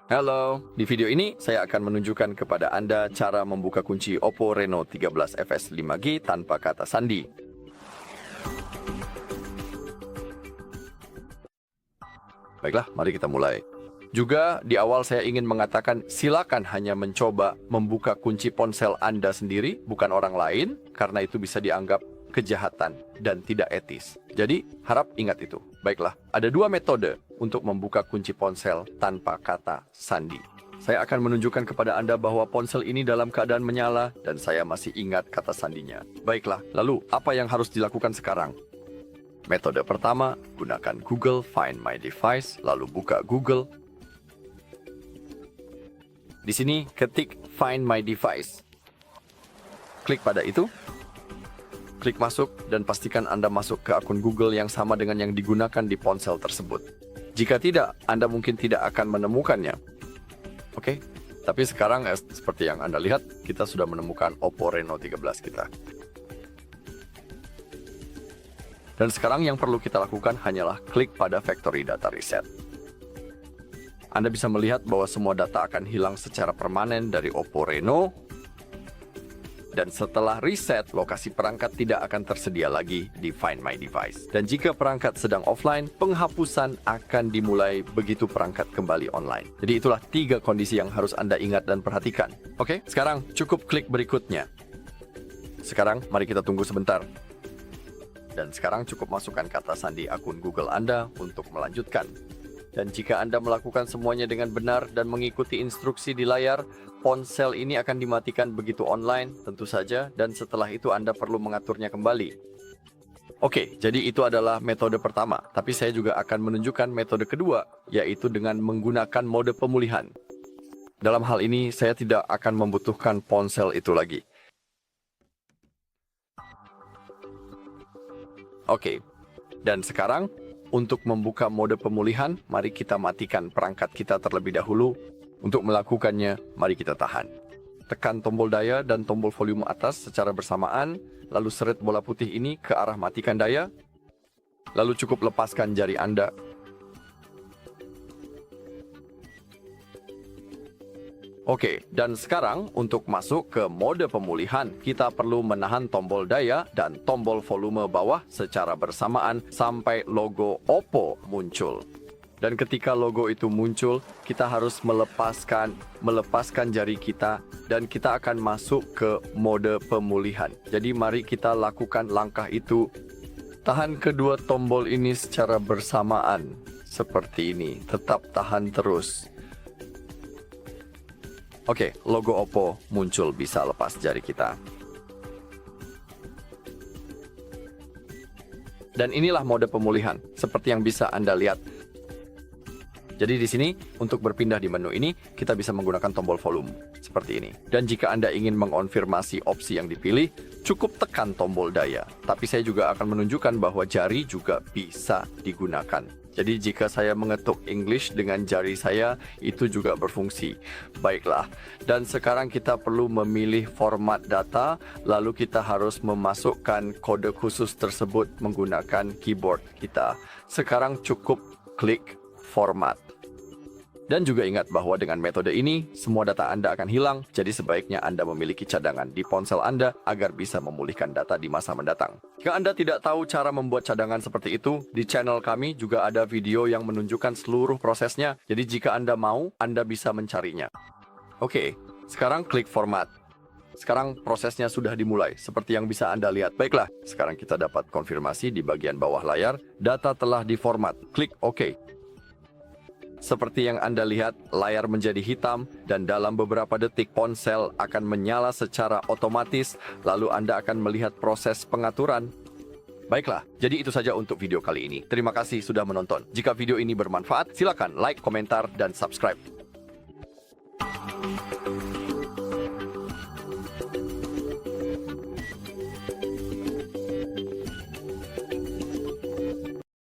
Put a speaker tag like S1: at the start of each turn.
S1: Halo, di video ini saya akan menunjukkan kepada Anda cara membuka kunci Oppo Reno 13 FS 5G tanpa kata sandi. Baiklah, mari kita mulai. Juga di awal saya ingin mengatakan silakan hanya mencoba membuka kunci ponsel Anda sendiri, bukan orang lain, karena itu bisa dianggap kejahatan dan tidak etis. Jadi, harap ingat itu. Baiklah, ada dua metode untuk membuka kunci ponsel tanpa kata sandi. Saya akan menunjukkan kepada Anda bahwa ponsel ini dalam keadaan menyala dan saya masih ingat kata sandinya. Baiklah, lalu apa yang harus dilakukan sekarang? Metode pertama, gunakan Google Find My Device, lalu buka Google. Di sini ketik Find My Device. Klik pada itu. Klik masuk dan pastikan Anda masuk ke akun Google yang sama dengan yang digunakan di ponsel tersebut. Jika tidak, Anda mungkin tidak akan menemukannya. Oke, tapi sekarang seperti yang Anda lihat, kita sudah menemukan Oppo Reno 13 kita. Dan sekarang yang perlu kita lakukan hanyalah klik pada Factory Data Reset. Anda bisa melihat bahwa semua data akan hilang secara permanen dari Oppo Reno. Dan setelah reset, lokasi perangkat tidak akan tersedia lagi di Find My Device. Dan jika perangkat sedang offline, penghapusan akan dimulai begitu perangkat kembali online. Jadi itulah 3 kondisi yang harus Anda ingat dan perhatikan. Oke, sekarang cukup klik berikutnya. Sekarang mari kita tunggu sebentar. Dan sekarang cukup masukkan kata sandi akun Google Anda untuk melanjutkan. Dan jika Anda melakukan semuanya dengan benar dan mengikuti instruksi di layar, ponsel ini akan dimatikan begitu online, tentu saja, dan setelah itu Anda perlu mengaturnya kembali. Oke, jadi itu adalah metode pertama, tapi saya juga akan menunjukkan metode kedua, yaitu dengan menggunakan mode pemulihan. Dalam hal ini, saya tidak akan membutuhkan ponsel itu lagi. Oke, dan sekarang, untuk membuka mode pemulihan, mari kita matikan perangkat kita terlebih dahulu. Untuk melakukannya, mari kita tahan. Tekan tombol daya dan tombol volume atas secara bersamaan, lalu seret bola putih ini ke arah matikan daya, lalu cukup lepaskan jari Anda. Oke, dan sekarang untuk masuk ke mode pemulihan, kita perlu menahan tombol daya dan tombol volume bawah secara bersamaan sampai logo Oppo muncul. Dan ketika logo itu muncul, kita harus melepaskan jari kita dan kita akan masuk ke mode pemulihan. Jadi mari kita lakukan langkah itu. Tahan kedua tombol ini secara bersamaan seperti ini. Tetap tahan terus. Oke, logo Oppo muncul, bisa lepas jari kita. Dan inilah mode pemulihan, seperti yang bisa Anda lihat. Jadi di sini, untuk berpindah di menu ini, kita bisa menggunakan tombol volume, seperti ini. Dan jika Anda ingin mengonfirmasi opsi yang dipilih, cukup tekan tombol daya. Tapi saya juga akan menunjukkan bahwa jari juga bisa digunakan. Jadi jika saya mengetuk English dengan jari saya, itu juga berfungsi. Baiklah, dan sekarang kita perlu memilih format data, lalu kita harus memasukkan kode khusus tersebut menggunakan keyboard kita. Sekarang cukup klik format. Dan juga ingat bahwa dengan metode ini, semua data Anda akan hilang, jadi sebaiknya Anda memiliki cadangan di ponsel Anda agar bisa memulihkan data di masa mendatang. Jika Anda tidak tahu cara membuat cadangan seperti itu, di channel kami juga ada video yang menunjukkan seluruh prosesnya, jadi jika Anda mau, Anda bisa mencarinya. Oke, sekarang klik format. Sekarang prosesnya sudah dimulai, seperti yang bisa Anda lihat. Baiklah, sekarang kita dapat konfirmasi di bagian bawah layar, data telah diformat. Klik OK. Seperti yang Anda lihat, layar menjadi hitam dan dalam beberapa detik ponsel akan menyala secara otomatis, lalu Anda akan melihat proses pengaturan. Baiklah, jadi itu saja untuk video kali ini. Terima kasih sudah menonton. Jika video ini bermanfaat, silakan like, komentar, dan subscribe.